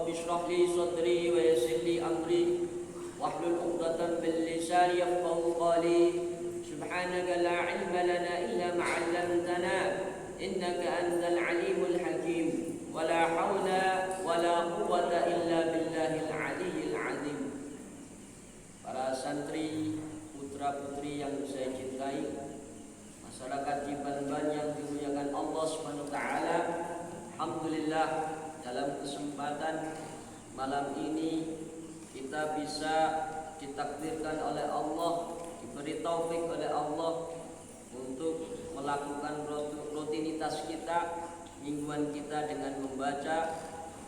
Rabbi shrah li sadri wa yassir li amri wahlul 'uqdatam min lisani yafqahu qawli. Subhanaka la 'ilma lana illa ma 'allamtana innaka antal 'alimul hakim. Wa la haula wa la quwwata illa billahil 'aliyyil 'azim. Para santri, putra-putri yang saya cintai, masyarakat di Banban yang dimuliakan Allah Subhanahu wa taala. Alhamdulillah, dalam kesempatan malam ini kita bisa ditakdirkan oleh Allah, diberi taufik oleh Allah untuk melakukan rutinitas kita, mingguan kita dengan membaca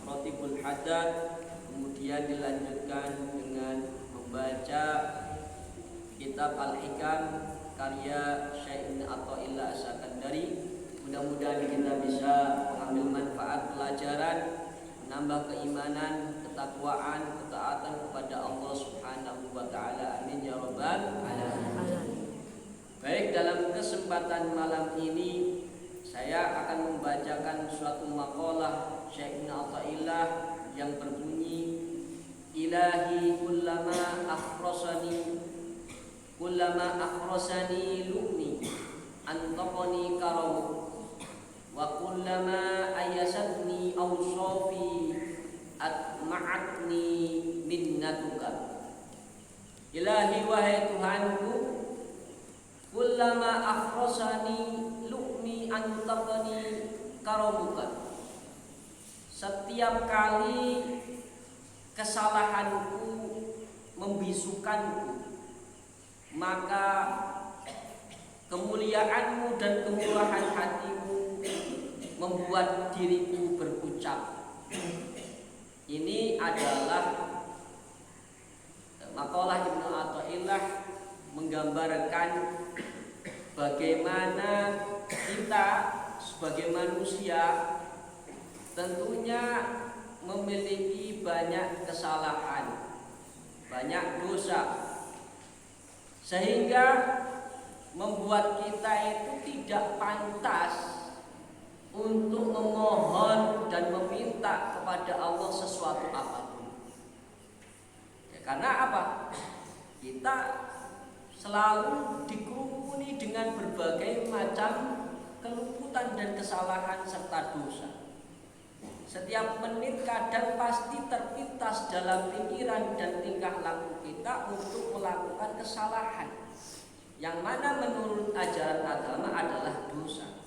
Ratibul Haddad, kemudian dilanjutkan dengan membaca kitab Al-Hikam karya Syekh Atha'illah As-Sakandari. Mudah-mudahan kita bisa mengambil manfaat pelajaran, menambah keimanan, ketakwaan, ketaatan kepada Allah Subhanahu wa taala. Amin ya rabbal alamin. Baik, dalam kesempatan malam ini saya akan membacakan suatu maqalah Syekh Atha'illah yang berbunyi, Ilahi kullama akhrasani lu'ni antaqani karamuk wa kullama ayasatni awsafi atma'atni minnatuka. Ilahi, wahai Tuhanku, kullama akhrasani lu'ni antaqani karamuka, setiap kali kesalahanku membisukanku, maka kemuliaanmu dan kemurahan hatimu membuat diriku berucap. Ini adalah maqalah Ibnu Atha'illah menggambarkan bagaimana kita sebagai manusia tentunya memiliki banyak kesalahan, banyak dosa, sehingga membuat kita itu tidak pantas untuk memohon dan meminta kepada Allah sesuatu apapun. Ya, karena apa? Kita selalu dikerumuni dengan berbagai macam kelumputan dan kesalahan serta dosa. Setiap menit kadang pasti terpintas dalam pikiran dan tingkah laku kita untuk melakukan kesalahan, yang mana menurut ajaran agama adalah dosa.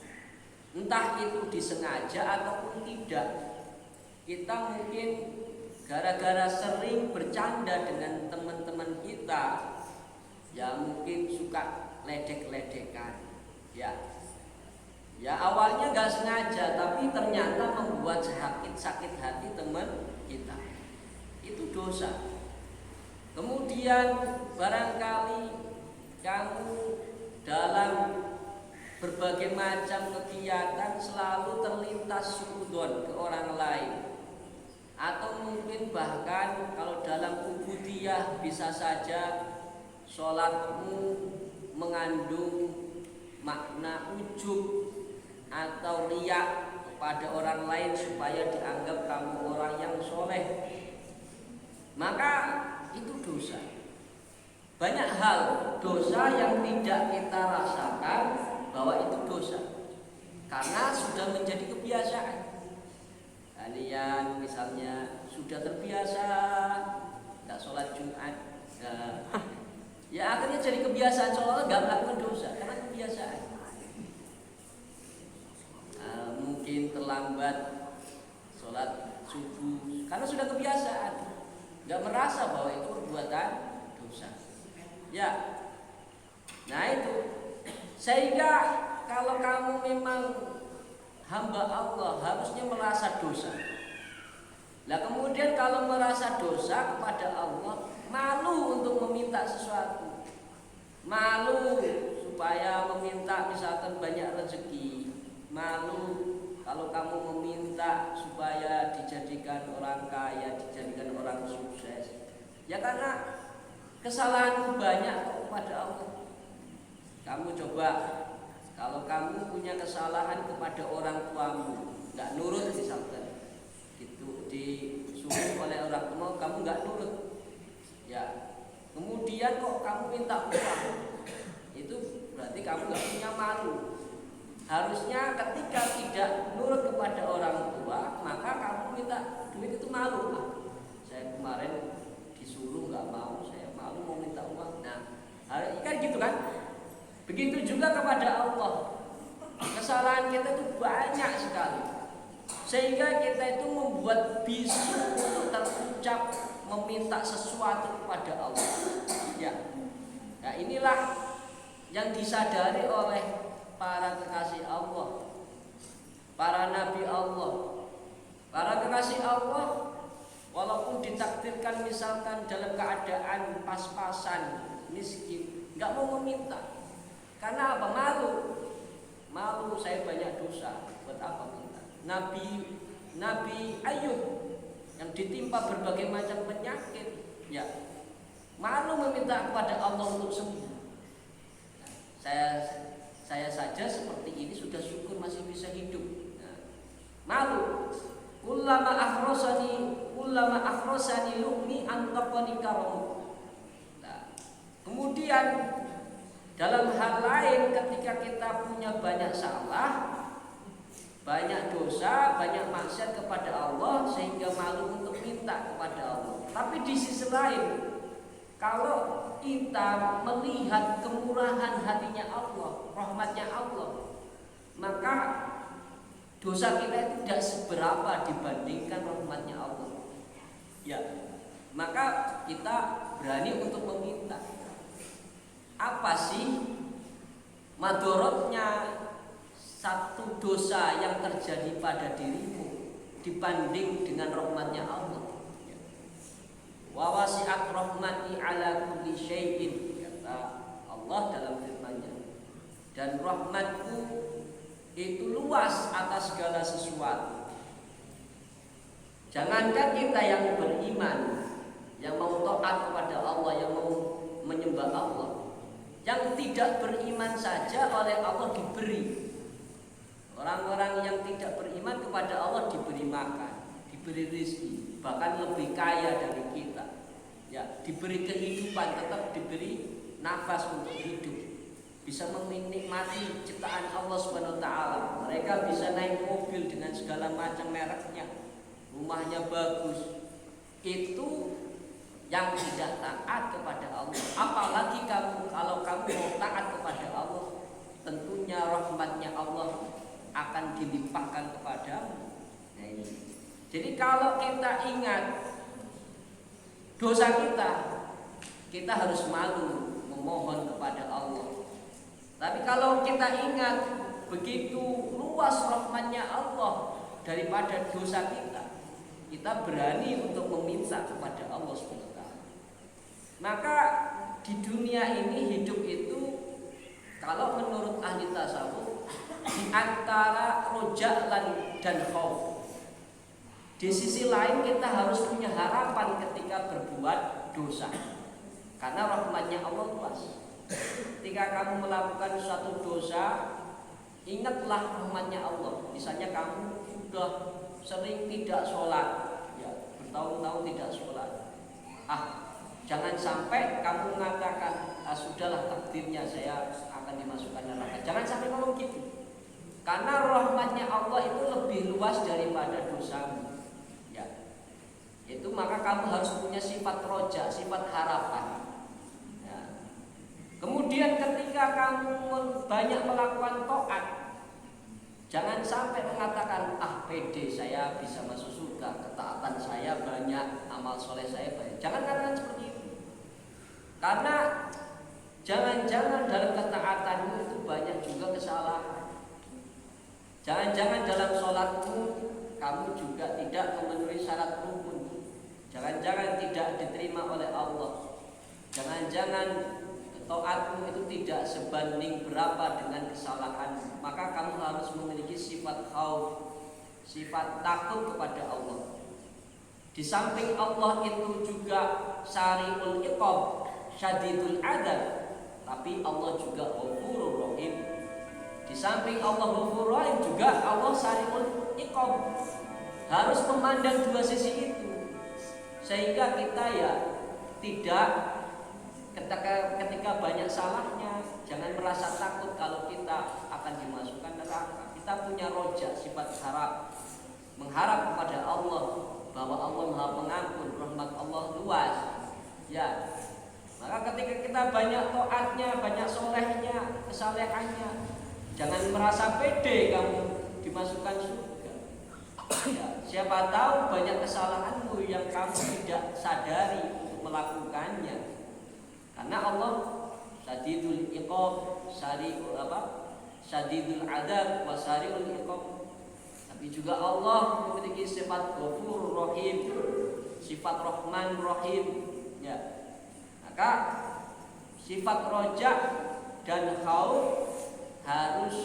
Entah itu disengaja ataupun tidak. Kita mungkin gara-gara sering bercanda dengan teman-teman kita, ya mungkin suka ledek-ledekan. Ya awalnya gak sengaja, tapi ternyata membuat sakit hati teman kita. Itu dosa. Kemudian barangkali kamu dalam berbagai macam kegiatan selalu terlintas suudzon ke orang lain, atau mungkin bahkan kalau dalam ubudiyah bisa saja sholatmu mengandung makna ujub atau riya kepada orang lain supaya dianggap kamu orang yang soleh, maka itu dosa. Banyak hal dosa yang tidak kita rasakan bahwa itu dosa karena sudah menjadi kebiasaan. Kalian misalnya sudah terbiasa nggak sholat Jumat, ya akhirnya jadi kebiasaan sholat nggak melakukan dosa karena kebiasaan. Mungkin terlambat sholat subuh karena sudah kebiasaan, nggak merasa bahwa itu perbuatan dosa. Ya, nah itu. Sehingga kalau kamu memang hamba Allah harusnya merasa dosa. Nah kemudian kalau merasa dosa kepada Allah, malu untuk meminta sesuatu, malu supaya meminta misalkan banyak rezeki, malu kalau kamu meminta supaya dijadikan orang kaya, dijadikan orang sukses. Ya karena kesalahanmu banyak kepada Allah. Kamu coba, kalau kamu punya kesalahan kepada orang tuamu, nggak nurut misalkan, gitu, disuruh disuruh oleh orang tua kamu nggak nurut, ya. Kemudian kok kamu minta uang, itu berarti kamu nggak punya malu. Harusnya ketika tidak nurut kepada orang tua, maka kamu minta duit itu malu. Saya kemarin disuruh nggak mau, saya malu mau minta uang. Nah, kan gitu kan? Begitu juga kepada Allah. Kesalahan kita itu banyak sekali, sehingga kita itu membuat bisu untuk terucap meminta sesuatu kepada Allah. Ya, nah inilah yang disadari oleh para kekasih Allah, para nabi Allah, para kekasih Allah. Walaupun ditakdirkan misalkan dalam keadaan pas-pasan, miskin, nggak mau meminta. Karena apa? Malu saya banyak dosa. Buat apa minta? Nabi Ayub yang ditimpa berbagai macam penyakit, ya malu meminta kepada Allah untuk sembuh. Nah, saya saja seperti ini sudah syukur masih bisa hidup. Nah, malu. Kullama akhrosani lu'mi antaqani karamu. Nah, kemudian dalam hal lain ketika kita punya banyak salah, banyak dosa, banyak maksiat kepada Allah sehingga malu untuk minta kepada Allah. Tapi di sisi lain, kalau kita melihat kemurahan hatinya Allah, rahmatnya Allah, maka dosa kita itu tidak seberapa dibandingkan rahmatnya Allah. Ya, maka kita berani untuk meminta. Apa sih madorotnya satu dosa yang terjadi pada dirimu dibanding dengan rahmatnya Allah? Wa wasi'at rahmati ala kulli syai'in, kata Allah dalam firman-Nya. Dan rahmatku itu luas atas segala sesuatu. Jangankan kita yang beriman, yang mau taat kepada Allah, yang mau menyembah Allah, yang tidak beriman saja oleh Allah diberi. Orang-orang yang tidak beriman kepada Allah diberi makan, diberi rezeki, bahkan lebih kaya dari kita. Ya, diberi kehidupan, tetap diberi nafas untuk hidup. Bisa menikmati ciptaan Allah Subhanahu wa taala. Mereka bisa naik mobil dengan segala macam mereknya. Rumahnya bagus. Itu yang tidak taat kepada Allah. Apalagi kalau kamu mau taat kepada Allah, tentunya rahmatnya Allah akan dilimpahkan kepadamu. Nah ini. Jadi kalau kita ingat dosa kita harus malu memohon kepada Allah. Tapi kalau kita ingat begitu luas rahmatnya Allah daripada dosa kita berani untuk meminta kepada Allah SWT. Maka di dunia ini hidup itu kalau menurut ahli tasawuf di antara roja dan khauf. Di sisi lain kita harus punya harapan ketika berbuat dosa, karena rahmatnya Allah luas. Ketika kamu melakukan suatu dosa, ingatlah rahmatnya Allah. Misalnya kamu sudah sering tidak sholat, ya, bertahun-tahun tidak sholat. Jangan sampai kamu mengatakan, sudahlah takdirnya saya akan dimasukkan neraka. Jangan sampai ngomong gitu. Karena rahmatnya Allah itu lebih luas daripada dosamu. Itu maka kamu harus punya sifat roja, sifat harapan. Ya. Kemudian ketika kamu banyak melakukan taat, jangan sampai mengatakan pede saya bisa masuk surga, ketaatan saya banyak, amal soleh saya banyak. Jangan katakan seperti itu. Karena jangan-jangan dalam ketaatanmu itu banyak juga kesalahan. Jangan-jangan dalam sholatmu kamu juga tidak memenuhi syarat rukun. Jangan-jangan tidak diterima oleh Allah. Jangan-jangan taatmu itu tidak sebanding berapa dengan kesalahanmu. Maka kamu harus memiliki sifat khauf, sifat takut kepada Allah. Di samping Allah itu juga syari'ul iqab, syadidul adab, tapi Allah juga ghafurur rahim. Di samping Allah ghafurur rahim juga Allah syari'ul iqab. Harus memandang dua sisi itu. sehingga kita ya tidak ketika banyak salahnya jangan merasa takut kalau kita akan dimasukkan neraka. Kita punya roja, sifat harap, mengharap kepada Allah bahwa Allah Maha Pengampun, rahmat Allah luas. Ya, maka ketika kita banyak taatnya, banyak solehnya, kesalehannya, jangan merasa pede kamu dimasukkan surga. Ya, siapa tahu banyak kesalahanmu yang kamu tidak sadari untuk melakukannya. Karena Allah Sadidul Iqab, Sadidul Adab, wa Sariul Iqab. Tapi juga Allah memiliki sifat Ghafur Rahim, sifat Rahman Rahim. Ya. Maka sifat roja dan khauf harus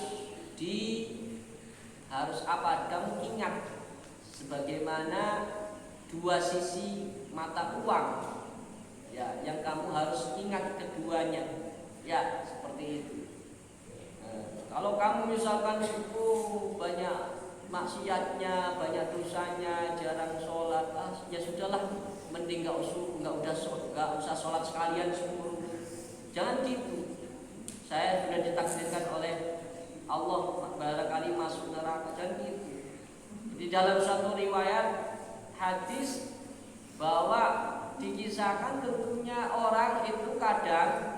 apa? Kamu ingat sebagaimana dua sisi mata uang. Ya, yang kamu harus ingat keduanya. Ya, seperti itu. Kalau kamu misalkan banyak maksiatnya, banyak dosanya, jarang sholat, ya sudahlah, mending nggak usah sholat sekalian seluruh. Jangan gitu. Saya sudah ditakdirkan oleh Allah barangkali masuk neraka. Jangan gitu. Di dalam satu riwayat hadis bahwa dikisahkan tentunya orang itu kadang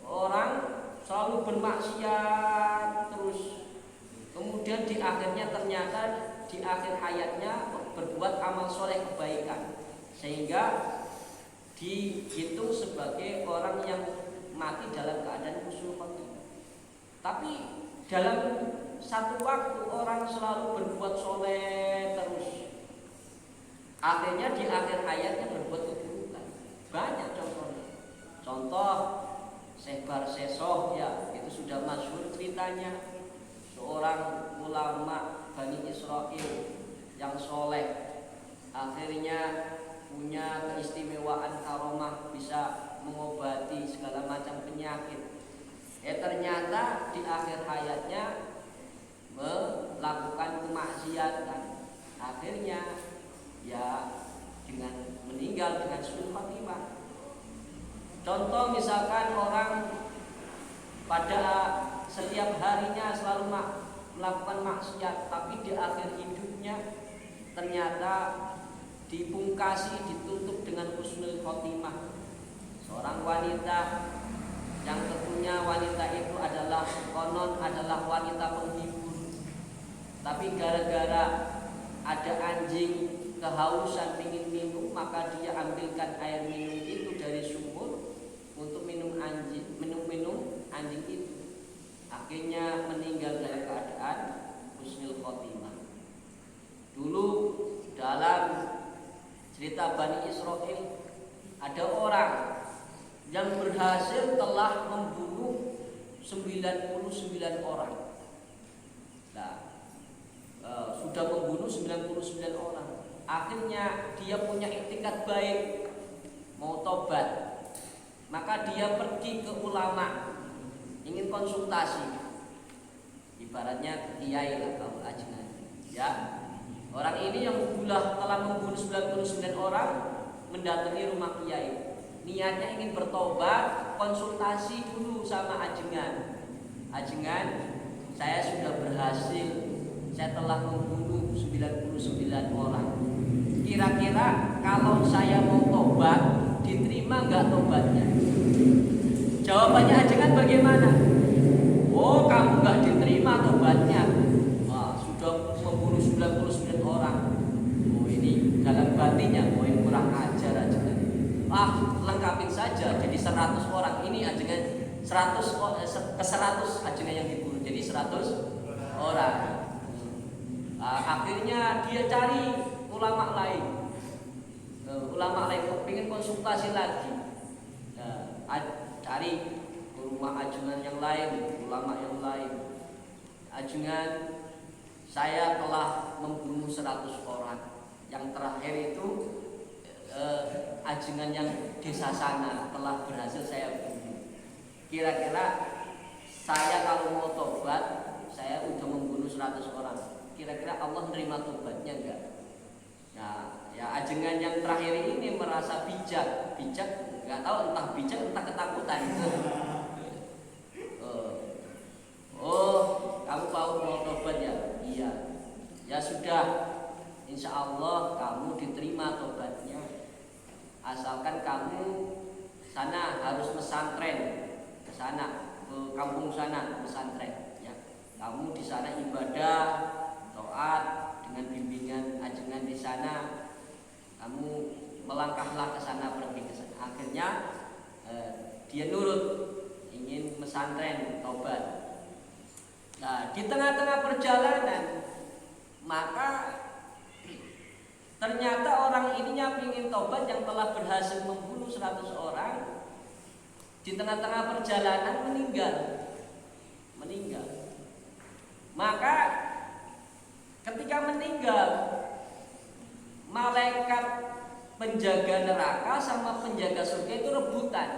orang selalu bermaksiat terus, kemudian di akhirnya ternyata di akhir hayatnya berbuat amal soleh kebaikan, sehingga dihitung sebagai orang yang mati dalam keadaan husnul khotimah. Tapi dalam satu waktu orang selalu berbuat soleh terus, akhirnya di akhir hayatnya berbuat keburukan. Banyak contohnya. Contoh Syekh Barsesoh, ya, itu sudah masyhur ceritanya. Seorang ulama Bani Israil yang soleh, akhirnya punya keistimewaan karomah, bisa mengobati segala macam penyakit. Ternyata di akhir hayatnya melakukan kemaksiatan. Akhirnya ya dengan meninggal dengan suul khotimah. Contoh misalkan orang pada setiap harinya selalu melakukan maksiat, tapi di akhir hidupnya ternyata dipungkasi, ditutup dengan husnul khotimah. Seorang wanita yang tentunya wanita itu adalah konon adalah wanita penghibur, tapi gara-gara ada anjing kehausan ingin minum, maka dia ambilkan air minum itu dari sumur untuk minum anjing itu. Akhirnya meninggal dalam keadaan husnul khotimah. Dulu dalam cerita Bani Israil ada orang yang berhasil telah membunuh 99 orang. Nah, sudah membunuh 99 orang. Akhirnya dia punya iktikad baik, mau tobat. Maka dia pergi ke ulama, ingin konsultasi. Ibaratnya kiai lah, kaum ajengan. Ya. Orang ini yang telah membunuh 99 orang mendatangi rumah kiai. Niatnya ingin bertobat, konsultasi dulu sama ajengan. Ajengan, saya sudah berhasil, saya telah membunuh 99 orang. Kira-kira kalau saya mau tobat, diterima nggak tobatnya? Jawabannya ajengan bagaimana? Oh, kamu nggak diterima tobatnya. Sudah membunuh 99 orang. Oh, ini dalam batinnya, oh ini kurang ajar ajengan. Lengkapin saja jadi 100 orang. Ini ajengan 100 ajengan yang dibunuh jadi 100 orang. Akhirnya dia cari ulama lain. Ulama lain ingin konsultasi lagi. Cari ke rumah ajengan yang lain, ulama yang lain. Ajengan, saya telah membunuh 100 orang. Yang terakhir itu ajengan yang desa sana telah berhasil saya bunuh. Kira-kira saya kalau mau tobat, saya udah membunuh 100 orang. Kira-kira Allah menerima tobatnya enggak? Nah, ya ajengan yang terakhir ini merasa bijak, nggak tahu entah bijak entah ketakutan. Oh, kamu mau tobat ya? Iya. Ya sudah, insya Allah kamu diterima tobatnya. Asalkan kamu sana harus pesantren, ke sana, ke kampung sana pesantren. Ya, kamu di sana ibadah, taat dengan bimbingan ajengan di sana. Kamu melangkahlah ke sana, pergi ke sana. Akhirnya dia nurut, ingin pesantren, tobat. Nah, di tengah-tengah perjalanan maka ternyata orang ininya ingin tobat yang telah berhasil membunuh 100 orang. Di tengah-tengah perjalanan meninggal. Maka ketika meninggal, malaikat penjaga neraka sama penjaga surga itu rebutan.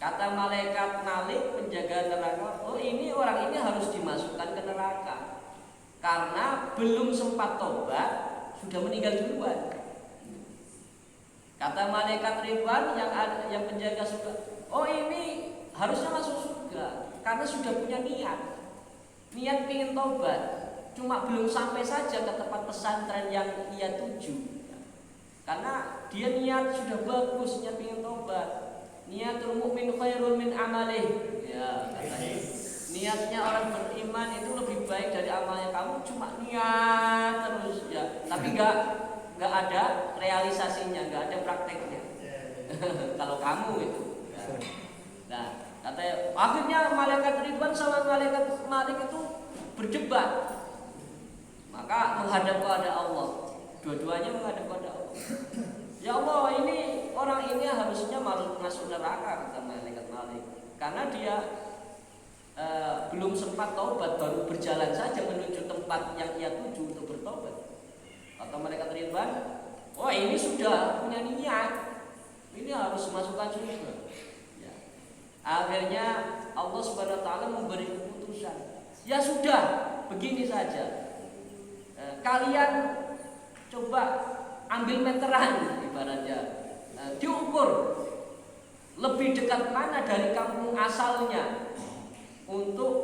Kata malaikat Malik penjaga neraka, oh ini orang ini harus dimasukkan ke neraka karena belum sempat tobat sudah meninggal duluan. Kata malaikat Ridwan yang penjaga surga, oh ini harusnya masuk surga karena sudah punya niat ingin tobat, cuma belum sampai saja ke tempat pesantren yang ia tuju. Karena dia niat sudah bagus, niat ingin tobat. Niatul mu'min khairun min amalih. Ya, katanya. Niatnya orang beriman itu lebih baik dari amalnya. Kamu cuma niat terus ya, tapi enggak ada realisasinya, enggak ada prakteknya. Kalau kamu itu. Ya. Nah, katanya akhirnya malaikat Ridwan sama malaikat Malik itu berdebat. Maka menghadap kepada Allah. Dua-duanya menghadap kepada Allah. Ya Allah, ini orang ini harusnya masuk neraka, kata malaikat Malik, karena dia belum sempat taubat, baru berjalan saja menuju tempat yang ia tuju untuk bertobat. Atau malaikat Ridwan, oh ini sudah punya niat, ini harus masukkan surga. Ya. Akhirnya Allah Subhanahu Wa Taala memberi keputusan. Ya sudah, begini saja. Kalian coba ambil meteran ibaratnya, diukur lebih dekat mana dari kampung asalnya, untuk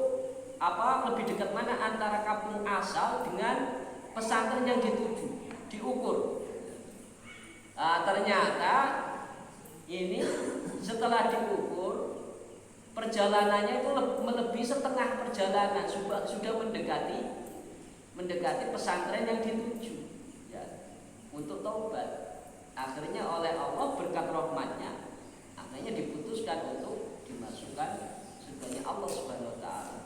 lebih dekat mana antara kampung asal dengan pesantren yang dituju, diukur. Ternyata ini setelah diukur perjalanannya itu melebihi setengah perjalanan, sudah mendekati pesantren yang dituju. Untuk taubat, akhirnya oleh Allah berkat rahmatnya, akhirnya diputuskan untuk dimasukkan surganya Allah Subhanahu Wa Taala.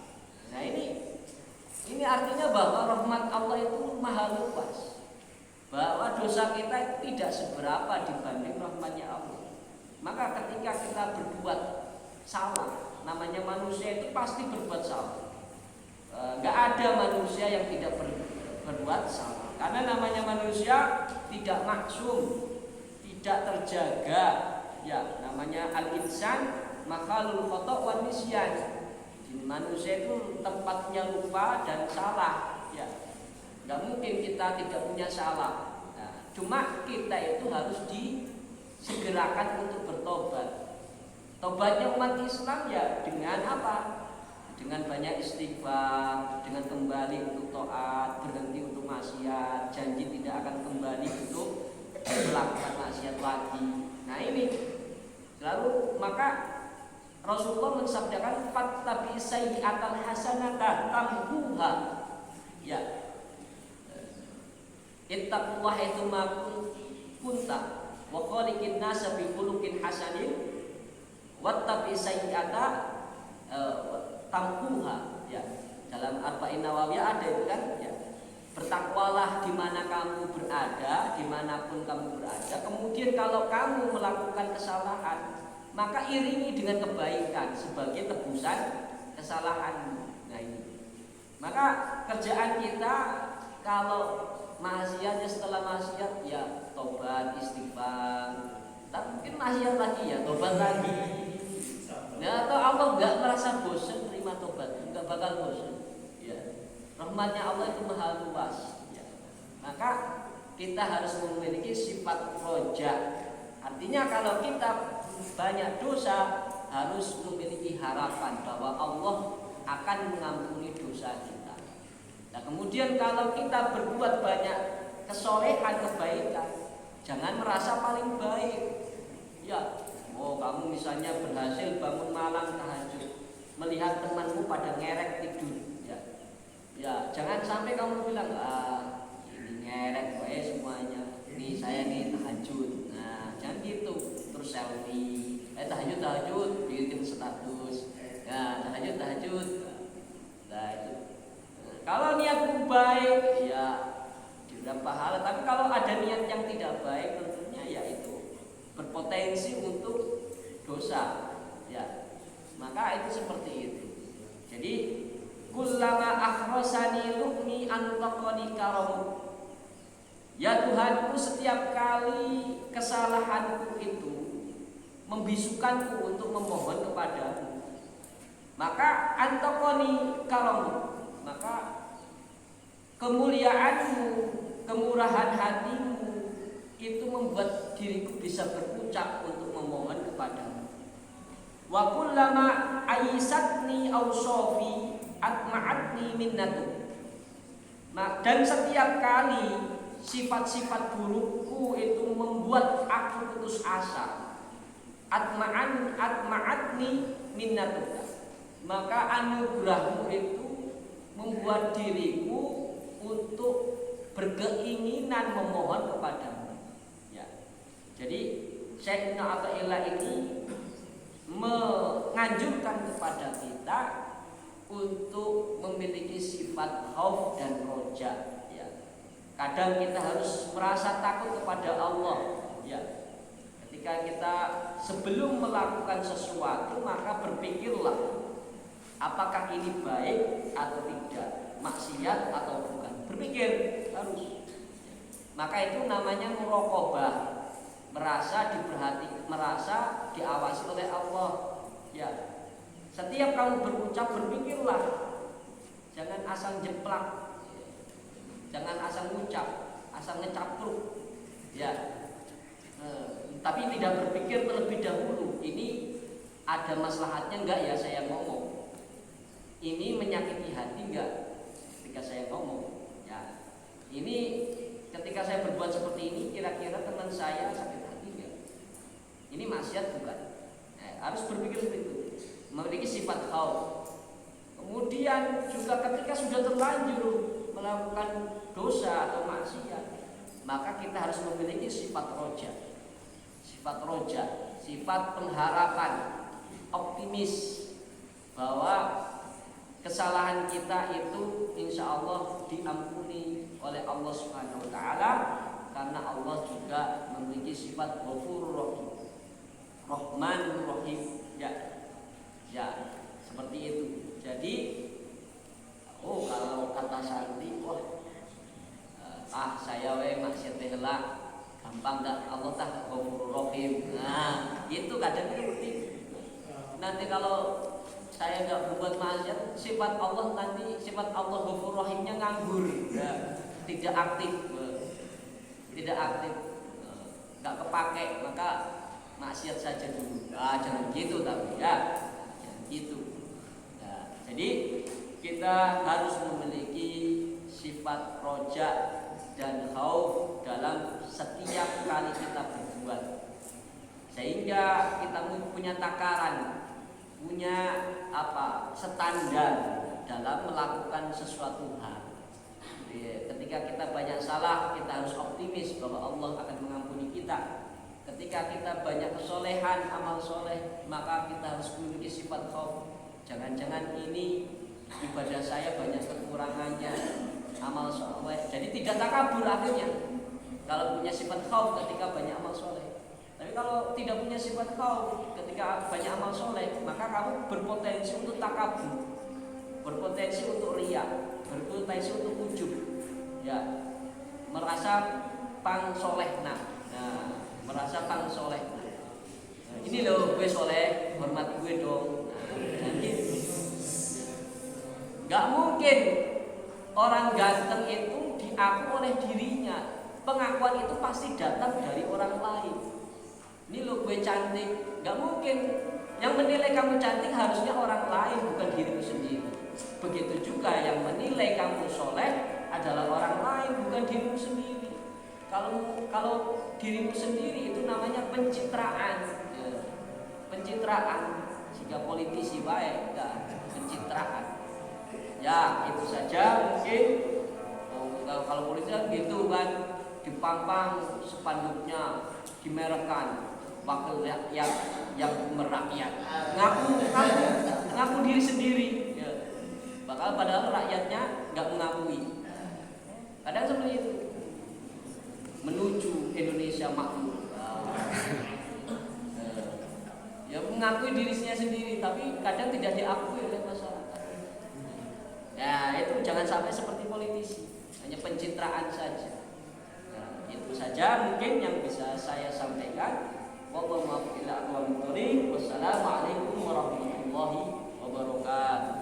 Nah ini artinya bahwa rahmat Allah itu maha luas, bahwa dosa kita tidak seberapa dibanding rahmatnya Allah. Maka ketika kita berbuat salah, namanya manusia itu pasti berbuat salah. Gak ada manusia yang tidak berbuat salah. Karena namanya manusia tidak maksum, tidak terjaga. Ya, namanya al-insan makhluk khata' wa nisyan. Manusia itu tempatnya lupa dan salah. Ya, nggak mungkin kita tidak punya salah. Nah, cuma kita itu harus disegerakan untuk bertobat. Tobatnya umat Islam ya dengan apa? Dengan banyak istighfar, dengan kembali untuk taat, berhenti untuk maksiat, janji tidak akan kembali untuk melakukan maksiat lagi. Nah ini, lalu maka Rasulullah mensabdakan fattabi sayyi'atal hasanata tamhuha. Ya, ittaqullah itu ma kunta wa khaliqin nasa bi khuluqin hasanin wattabi sayyi'ata tamkuha. Ya, dalam Arba'in Nawawiyah ada itu kan, ya. Bertakwalah di mana kamu berada, dimanapun kamu berada. Kemudian kalau kamu melakukan kesalahan, maka iringi dengan kebaikan sebagai tebusan kesalahanmu. Nah ini. Maka kerjaan kita kalau maksiat ya setelah maksiat ya tobat istighfar. Tapi mungkin maksiat lagi ya tobat lagi. Ya, atau Allah nggak merasa bosan terima tobat, nggak bakal bosan. Ya, rahmatnya Allah itu maha luas. Ya. Maka kita harus memiliki sifat roja. Artinya kalau kita banyak dosa, harus memiliki harapan bahwa Allah akan mengampuni dosa kita. Nah kemudian kalau kita berbuat banyak kesolehan, kebaikan, jangan merasa paling baik. Ya, kamu misalnya berhasil bangun malam tahajud, melihat temanmu pada ngerek tidur, ya jangan sampai kamu bilang ini ngerek semuanya, ini saya nih tahajud. Nah jangan gitu, terus selfie, tahajud bikin status, ya tahajud. Nah itu, kalau niatmu baik ya diberi pahala, tapi kalau ada niat yang tidak baik tentunya ya itu berpotensi untuk dosa, ya maka itu seperti itu. Jadi kullama akhrasani lu'mi antaqani karamu, ya Tuhanku, setiap kali kesalahanku itu membisukanku untuk memohon kepadamu, maka antaqani karamu, maka kemuliaanmu, kemurahan hatimu itu membuat diriku bisa berucap untuk memohon kepadamu. Wa kullama aisatni awsafi atma'atni minnatu, dan setiap kali sifat-sifat burukku itu membuat aku putus asa, atma'atni minnatu, maka anugerahmu itu membuat diriku untuk berkeinginan memohon kepadamu. Jadi Sayyidina Athaillah ini menganjurkan kepada kita untuk memiliki sifat khauf dan roja. Ya. Kadang kita harus merasa takut kepada Allah. Ya. Ketika kita sebelum melakukan sesuatu, maka berpikirlah apakah ini baik atau tidak, maksiat atau bukan. Berpikir harus. Maka itu namanya muraqabah. Merasa diperhati, merasa diawasi oleh Allah. Ya, setiap kamu berucap berpikirlah, jangan asal jeplak, jangan asal ngucap, asal ngecapruk. Ya, tapi tidak berpikir terlebih dahulu. Ini ada maslahatnya enggak ya saya ngomong? Ini menyakiti hati enggak ketika saya ngomong? Ya, ini ketika saya berbuat seperti ini, kira-kira teman saya sakit hati enggak? Ini maksiat bukan? Harus berpikir seperti itu, memiliki sifat khauf. Kemudian juga ketika sudah terlanjur melakukan dosa atau maksiat, maka kita harus memiliki sifat roja. Sifat roja, sifat pengharapan, optimis bahwa kesalahan kita itu insya Allah diampuni oleh Allah Subhanahu wa Ta'ala, karena Allah juga memiliki sifat Ghafurur Rahim, Rahman Rahim. Ya, seperti itu. Jadi, kalau kata Santi, saya maksiat heula, gampang dah, Allah tah Ghafurur Rahim. Nah, itu kadang seperti itu. Nanti kalau saya nggak berbuat maksiat, sifat Allah nanti sifat Allah Ghafurur Rahimnya nganggur, ya, tidak aktif, nggak kepake, maka maksiat saja dulu. Jangan gitu, tapi ya jangan gitu. Ya, jadi kita harus memiliki sifat roja dan khauf dalam setiap kali kita berbuat, sehingga kita punya takaran, punya standar dalam melakukan sesuatu hal. Ketika kita banyak salah, kita harus optimis bahwa Allah akan mengampuni kita. Ketika kita banyak kesolehan, amal soleh, maka kita harus memiliki sifat khauf. Jangan-jangan ini ibadah saya banyak kekurangannya, amal soleh. Jadi tidak takabur akhirnya. Kalau punya sifat khauf ketika banyak amal soleh. Tapi kalau tidak punya sifat khauf ketika banyak amal soleh, maka kamu berpotensi untuk takabur, berpotensi untuk riya, berpotensi untuk ujub. Ya, merasa pang soleh. Merasa pang soleh. Ini loh gue soleh, hormati gue dong. Gitu. Gak mungkin orang ganteng itu diaku oleh dirinya. pengakuan itu pasti datang dari orang lain. Ini lo gue cantik, nggak mungkin. Yang menilai kamu cantik harusnya orang lain, bukan dirimu sendiri. Begitu juga yang menilai kamu soleh adalah orang lain, bukan dirimu sendiri. Kalau dirimu sendiri itu namanya pencitraan, ya. Pencitraan. Jika politisi baik, ya, pencitraan. Ya itu saja mungkin. Kalau politisi kan gitu kan, dipampang spanduknya, dimerahkan wakil rakyat yang merakyat, ngaku diri sendiri, ya. Padahal rakyatnya nggak mengakui. Kadang seperti itu, menuju Indonesia makmur. Ya mengakui dirinya sendiri, tapi kadang tidak diakui oleh masyarakat. Ya itu jangan sampai seperti politisi, hanya pencitraan saja. Nah, itu saja mungkin yang bisa saya sampaikan. Wassalamualaikum warahmatullahi wabarakatuh.